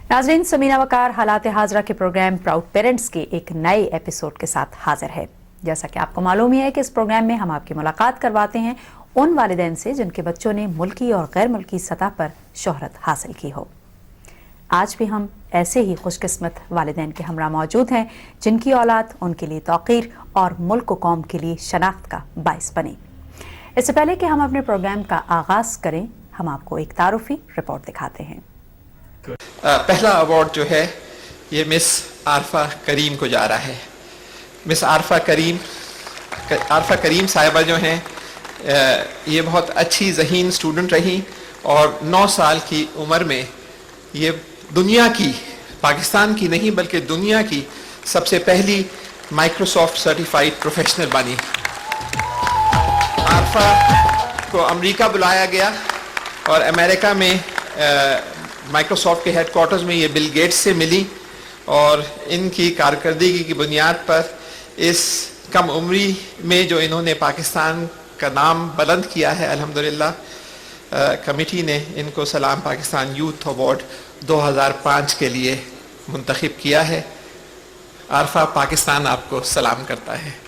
नाज़रीन, समीना वकार हालात हाजरा के प्रोग्राम प्राउड पेरेंट्स के एक नए एपिसोड के साथ हाजिर है। जैसा कि आपको मालूम ही है कि इस प्रोग्राम में हम आपकी मुलाकात करवाते हैं उन वालिदैन से जिनके बच्चों ने मुल्की और गैर मुल्की सतह पर शोहरत हासिल की हो। आज भी हम ऐसे ही खुशकिस्मत वालिदैन के हमरा मौजूद हैं जिनकी औलाद उनके लिए तौक़ीर और मुल्क व कौम के लिए शनाख्त का बाइस बने। इससे पहले कि हम अपने प्रोग्राम का आगाज़ करें, हम आपको एक तारुफी रिपोर्ट दिखाते हैं। पहला अवार्ड जो है ये मिस आरफा करीम को जा रहा है। मिस आरफा करीम साहिबा जो हैं ये बहुत अच्छी ज़हीन स्टूडेंट रही और 9 साल की उम्र में ये दुनिया की, पाकिस्तान की नहीं बल्कि दुनिया की सबसे पहली माइक्रोसॉफ्ट सर्टिफाइड प्रोफेशनल बनी। आरफा को अमेरिका बुलाया गया और अमेरिका में माइक्रोसॉफ्ट के हेडक्वार्टर्स में ये बिल गेट्स से मिली और इनकी कारकर्दगी की बुनियाद पर इस कम उम्री में जो इन्होंने पाकिस्तान का नाम बुलंद किया है, अल्हम्दुलिल्लाह कमेटी ने इनको सलाम पाकिस्तान यूथ अवार्ड 2005 के लिए मुंतखब किया है। आरफा, पाकिस्तान आपको सलाम करता है।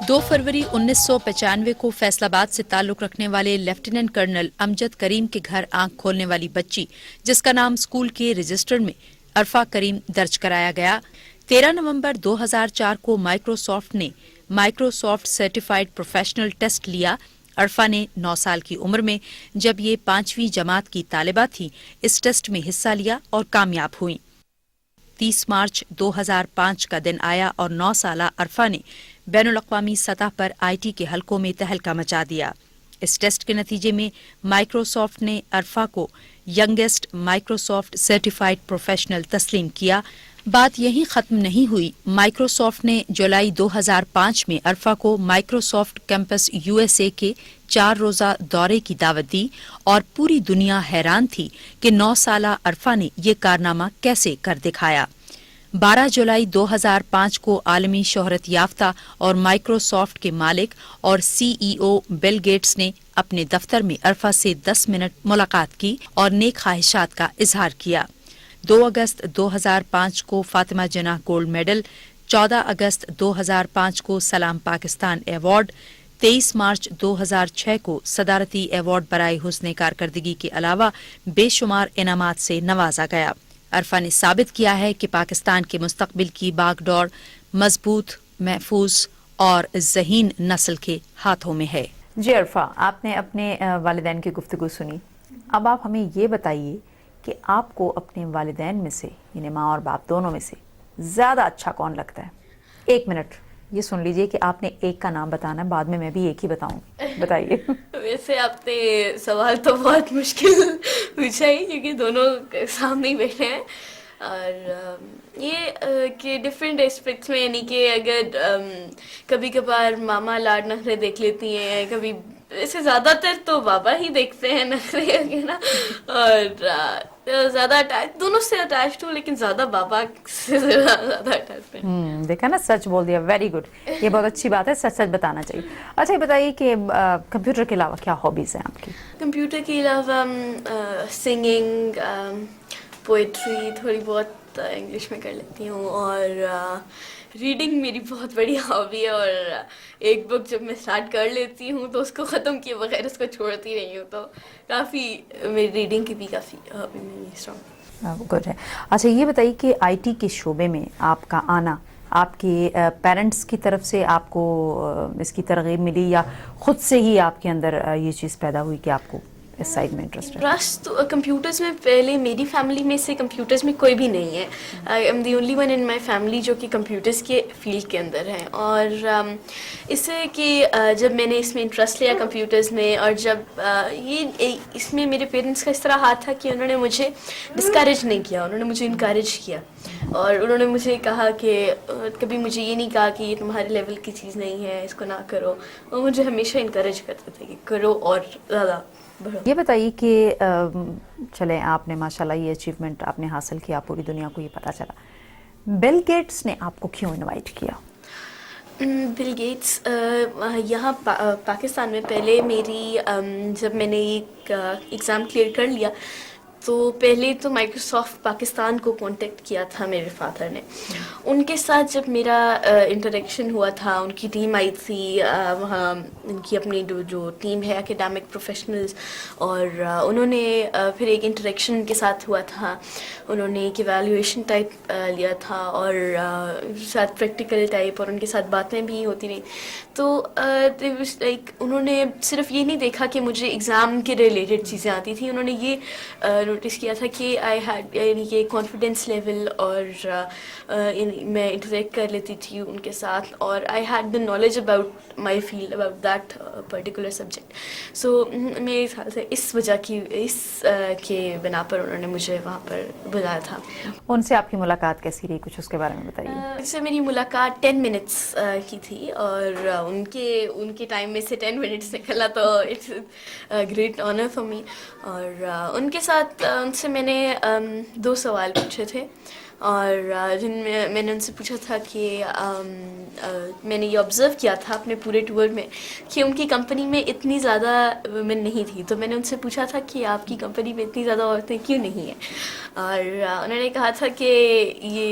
दो फरवरी 1995 को फैसलाबाद से ताल्लुक रखने वाले लेफ्टिनेंट कर्नल अमजद करीम के घर आंख खोलने वाली बच्ची, जिसका नाम स्कूल के रजिस्टर में अरफा करीम दर्ज कराया गया, 13 नवंबर 2004 को माइक्रोसॉफ्ट ने माइक्रोसॉफ्ट सर्टिफाइड प्रोफेशनल टेस्ट लिया। अरफा ने 9 साल की उम्र में, जब ये 5वीं जमात की तालिबा थी, इस टेस्ट में हिस्सा लिया और कामयाब हुई। 30 मार्च 2005 का दिन आया और 9 साला अरफा ने बैनुल अक़वामी सतह पर IT के हलकों में तहलका मचा दिया। इस टेस्ट के नतीजे में माइक्रोसॉफ्ट ने अरफा को यंगेस्ट माइक्रोसॉफ्ट सर्टिफाइड प्रोफेशनल तस्लीम किया। बात यहीं ख़त्म नहीं हुई। माइक्रोसॉफ्ट ने जुलाई 2005 में अरफा को माइक्रोसॉफ्ट कैंपस USA के 4 रोज़ा दौरे की दावत दी और पूरी दुनिया हैरान थी कि 9 साला अरफा ने ये कारनामा कैसे कर दिखाया। 12 जुलाई 2005 को आलमी शोहरत याफ्ता और माइक्रोसॉफ्ट के मालिक और CEO बिल गेट्स ने अपने दफ्तर में अरफा से 10 मिनट मुलाकात की और नेक ख्वाहिशात का इजहार किया। 2 अगस्त 2005 को फातिमा जनाह गोल्ड मेडल, 14 अगस्त 2005 को सलाम पाकिस्तान अवार्ड, 23 मार्च 2006 को सदारती अवार्ड बराए हुस्न कारकर्दगी के अलावा बेशुमार इनामात से नवाजा गया। अरफा ने साबित किया है कि पाकिस्तान के मुस्तकबिल की बागडोर मजबूत, महफूज और ज़हीन नस्ल के हाथों में है। जी अरफा, आपने अपने वालिदैन की गुफ्तगू सुनी। अब आप हमें ये बताइए कि आपको अपने वालिदैन में से, यानी माँ और बाप दोनों में से ज़्यादा अच्छा कौन लगता है? 1 मिनट ये सुन लीजिए कि आपने एक का नाम बताना है, बाद में मैं भी एक ही बताऊंगी। बताइए। वैसे आपने सवाल तो बहुत मुश्किल पूछा ही, क्योंकि दोनों सामने ही बैठे हैं और ये कि डिफरेंट एस्पेक्ट्स में, यानी कि अगर कभी कभार मामा लाड नखरे देख लेती हैं, कभी वैसे ज़्यादातर तो बाबा ही देखते हैं नखरे वगैरह, और ज़्यादा अटैच दोनों से अटैच्ड हूँ, लेकिन ज़्यादा बाबा से ज़्यादा अटैचमेंट। देखा ना, सच बोल दिया। वेरी गुड, ये बहुत अच्छी बात है, सच सच बताना चाहिए। अच्छा, ये बताइए कि कंप्यूटर के अलावा क्या हॉबीज़ हैं आपकी? कंप्यूटर के अलावा सिंगिंग, पोइट्री थोड़ी बहुत इंग्लिश में कर लेती हूँ, और रीडिंग मेरी बहुत बड़ी हॉबी है, और एक बुक जब मैं स्टार्ट कर लेती हूँ तो उसको ख़त्म किए बगैर उसको छोड़ती नहीं हूँ, तो काफ़ी मेरी रीडिंग की भी काफ़ी हॉबी मेरी स्ट्रॉन्ग। गुड है। अच्छा, ये बताइए कि IT के शोबे में आपका आना, आपके पेरेंट्स की तरफ से आपको इसकी तरगीब मिली या ख़ुद से ही आपके अंदर ये चीज़ पैदा हुई कि आपको इस साइड में इंटरेस्ट है? इंटरेस्ट तो कंप्यूटर्स में, पहले मेरी फैमिली में से कंप्यूटर्स में कोई भी नहीं है. I am the only one in my family जो कि कंप्यूटर्स के फील्ड के अंदर है. और इससे कि जब मैंने इसमें इंटरेस्ट लिया कंप्यूटर्स में, और जब इसमें मेरे पेरेंट्स का इस तरह हाथ था कि उन्होंने मुझे डिस्करेज नहीं किया, उन्होंने मुझे इनकरेज किया. और उन्होंने मुझे कहा कि कभी मुझे ये नहीं कहा कि ये तुम्हारे लेवल की चीज़ नहीं है, इसको ना करो. वो मुझे हमेशा इनकरेज करते थे कि करो और ज़्यादा बढ़ो. ये बताइए कि चले आपने माशाल्लाह ये अचीवमेंट आपने हासिल किया, पूरी दुनिया को ये पता चला, बिल गेट्स ने आपको क्यों इनवाइट किया? बिल गेट्स यहाँ पाकिस्तान में पहले मेरी जब मैंने एक एग्ज़ाम क्लियर कर लिया तो पहले तो माइक्रोसॉफ्ट पाकिस्तान को कांटेक्ट किया था मेरे फादर ने. उनके साथ जब मेरा इंटरेक्शन हुआ था, उनकी टीम आई थी वहाँ, उनकी अपनी जो टीम है एकेडमिक प्रोफेशनल्स, और उन्होंने फिर एक इंटरेक्शन उनके साथ हुआ था. उन्होंने एक इवैल्यूएशन टाइप लिया था और साथ प्रैक्टिकल टाइप, और उनके साथ बातें भी होती रही. तो लाइक उन्होंने सिर्फ ये नहीं देखा कि मुझे एग्ज़ाम के रिलेटेड चीज़ें आती थी, उन्होंने ये नोटिस किया था कि आई हैड यानी कि कॉन्फिडेंस लेवल, और मैं इंटरेक्ट कर लेती थी उनके साथ, और I had the knowledge about my field, about that particular subject. So मेरे ख्याल से इस वजह की के बिना पर उन्होंने मुझे वहाँ पर बुलाया था. उनसे आपकी मुलाकात कैसी रही, कुछ उसके बारे में बताइए. इससे मेरी मुलाकात 10 मिनट्स की थी, और उनके टाइम में से 10 मिनट्स निकला तो it's great honour for me. और उनके साथ उनसे मैंने 2 सवाल पूछे थे, और जिनमें मैंने उनसे पूछा था कि मैंने ये ऑब्ज़र्व किया था अपने पूरे टूर में कि उनकी कंपनी में इतनी ज़्यादा वुमेन नहीं थी. तो मैंने उनसे पूछा था कि आपकी कंपनी में इतनी ज़्यादा औरतें क्यों नहीं हैं, और उन्होंने कहा था कि ये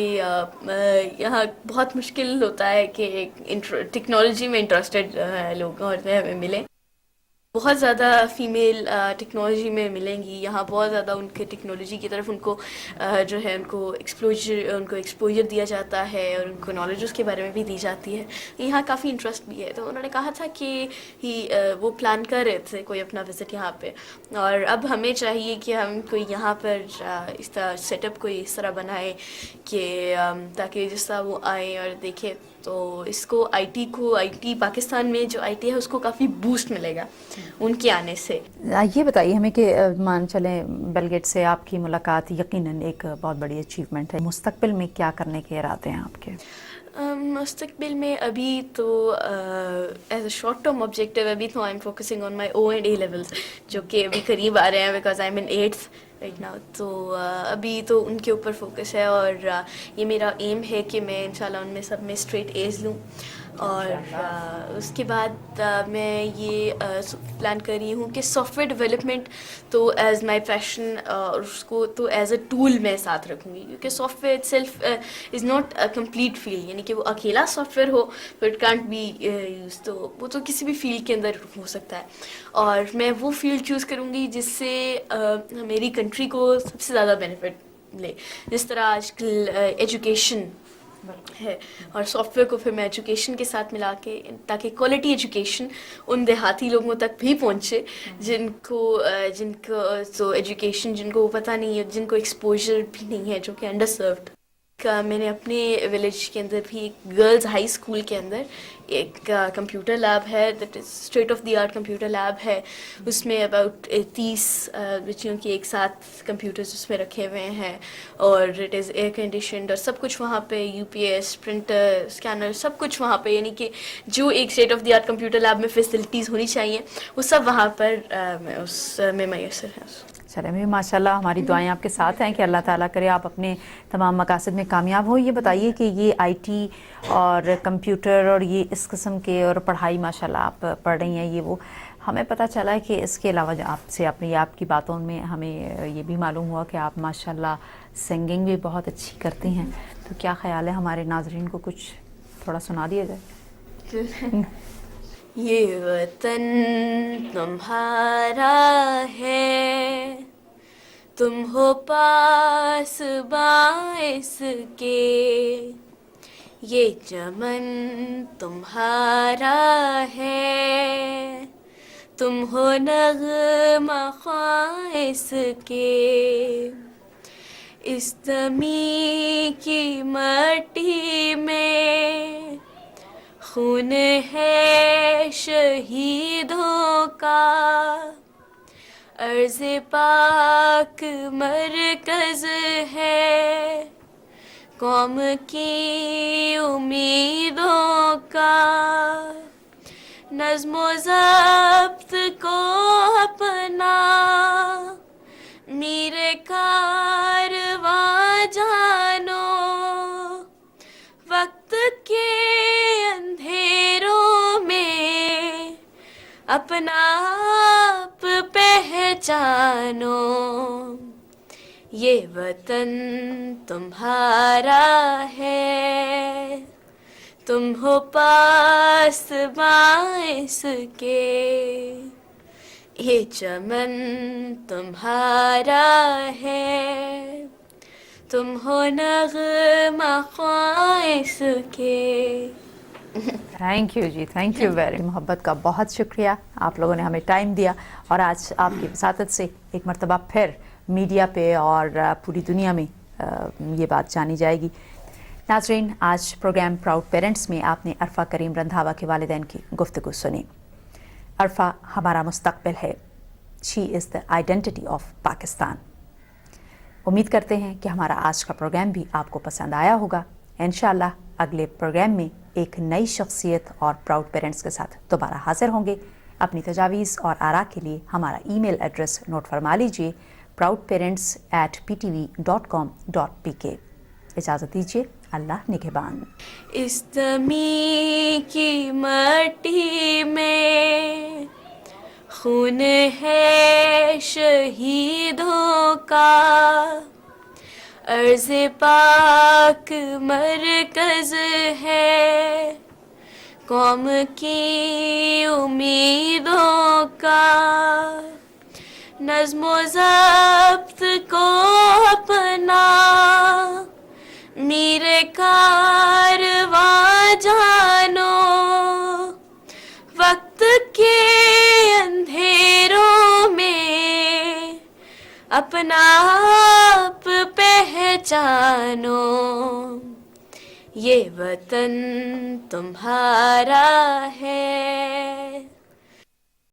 यहाँ बहुत मुश्किल होता है कि टेक्नोलॉजी में इंटरेस्टेड लोग औरतें हमें मिलें. बहुत ज़्यादा फ़ीमेल टेक्नोलॉजी में मिलेंगी यहाँ, बहुत ज़्यादा उनके टेक्नोलॉजी की तरफ उनको जो है उनको एक्सपोजर दिया जाता है, और उनको नॉलेज उसके बारे में भी दी जाती है. यहाँ काफ़ी इंटरेस्ट भी है. तो उन्होंने कहा था कि वो प्लान कर रहे थे कोई अपना विज़िट यहाँ पे, और अब हमें चाहिए कि हम कोई यहाँ पर इस तरह सेटअप कोई इस तरह बनाए कि ताकि जिस तरह वो आए और देखें, तो इसको आईटी पाकिस्तान में जो आईटी है उसको काफ़ी बूस्ट मिलेगा उनके आने से. ये बताइए हमें कि मान चलें बिल गेट्स से आपकी मुलाकात यकीनन एक बहुत बड़ी अचीवमेंट है, मुस्तकबिल में क्या करने के इरादे हैं आपके? मुस्तकबिल में अभी तो as a short term objective अभी तो I am focusing on my O&A levels जो कि अभी करीब आ रहे हैं, because I am in 8th right now. तो अभी तो उनके ऊपर फोकस है, और ये मेरा एम है कि मैं इंशाल्लाह उनमें सब में स्ट्रेट एज लूँ. और उसके बाद मैं ये प्लान कर रही हूँ कि सॉफ्टवेयर डेवलपमेंट तो एज़ माय पैशन, और उसको तो एज़ अ टूल मैं साथ रखूँगी, क्योंकि software itself is not a complete field, यानी कि वो अकेला सॉफ्टवेयर हो तो इट कांट बी यूज. तो वो तो किसी भी फील्ड के अंदर हो सकता है, और मैं वो फील्ड चूज़ करूँगी जिससे मेरी कंट्री को सबसे ज़्यादा बेनिफिट मिले. जिस तरह आजकल एजुकेशन है, और सॉफ्टवेयर को फिर मैं एजुकेशन के साथ मिला के, ताकि क्वालिटी एजुकेशन उन देहाती लोगों तक भी पहुंचे जिनको तो एजुकेशन जिनको पता नहीं है, जिनको एक्सपोजर भी नहीं है, जो कि अंडर सर्व्ड. मैंने अपने विलेज के अंदर भी एक गर्ल्स हाई स्कूल के अंदर एक कंप्यूटर लैब है, that is state of the art computer lab है. उसमें अबाउट 30 बच्चियों के एक साथ कंप्यूटर्स उसमें रखे हुए हैं, और इट इज़ एयर कंडीशनड, और सब कुछ वहाँ पे UPS प्रिंटर स्कैनर सब कुछ वहाँ पे, यानी कि जो एक state of the art computer lab में फैसिलिटीज़ होनी चाहिए वो सब वहाँ पर उसमें मैसर है. चले भी माशाल्लाह, हमारी दुआएं आपके साथ हैं कि अल्लाह ताला करे आप अपने तमाम मकासद में कामयाब हो. ये बताइए कि ये IT और कंप्यूटर और ये इस किस्म के और पढ़ाई माशाल्लाह आप पढ़ रही हैं, ये वो हमें पता चला है कि इसके अलावा आपसे आपकी बातों में हमें ये भी मालूम हुआ कि आप माशाल्लाह सिंगिंग भी बहुत अच्छी करती हैं. तो क्या ख्याल है हमारे नाजरीन को कुछ थोड़ा सुना दिया जाए? ये वतन तुम्हारा है, तुम हो पास बाइस के, ये चमन तुम्हारा है, तुम हो नग़्मा ख्वाइस के, इस ज़मीं की मट्टी में खून है शहीदों का, अर्ज़ पाक मरकज़ है कौम की उम्मीदों का, नज़्म ज़ब्त को अपना मीरे कारवां जानो, वक्त के अंधेरों में अपना आप पहचानो, ये वतन तुम्हारा है, तुम हो पास बाइस के, ये चमन तुम्हारा है, तुम हो नग़्मा ख्वाइस के। थैंक यू जी, थैंक यू वेरी, मोहब्बत का बहुत शुक्रिया, आप लोगों ने हमें टाइम दिया और आज आपकी वसातत से एक मरतबा फिर मीडिया पे और पूरी दुनिया में ये बात जानी जाएगी। नाज़रीन, आज प्रोग्राम प्राउड पेरेंट्स में आपने अरफा करीम रंधावा के वालिदैन की गुफ्तगू सुनी। अरफा हमारा मुस्तक़बिल है, she is the identity of Pakistan. उम्मीद करते हैं कि हमारा आज का प्रोग्राम भी आपको पसंद आया होगा। इंशाअल्लाह अगले प्रोग्राम में एक नई शख्सियत और प्राउड पेरेंट्स के साथ दोबारा हाजिर होंगे। अपनी तजावीज़ और आरा के लिए हमारा ईमेल एड्रेस नोट फरमा लीजिए, proudparents@ptv.com.pk। इजाज़त दीजिए, अल्लाह निगहबान। इस ज़मीं की मट्टी में खून है शहीदों का, अर्ज़ पाक मरकज़ है कौम की उम्मीदों का, नज़्म ज़ब्त को अपना मीरे कारवां जानो, वक्त के अंधेरों में अपना आप पहचानो, ये वतन तुम्हारा है,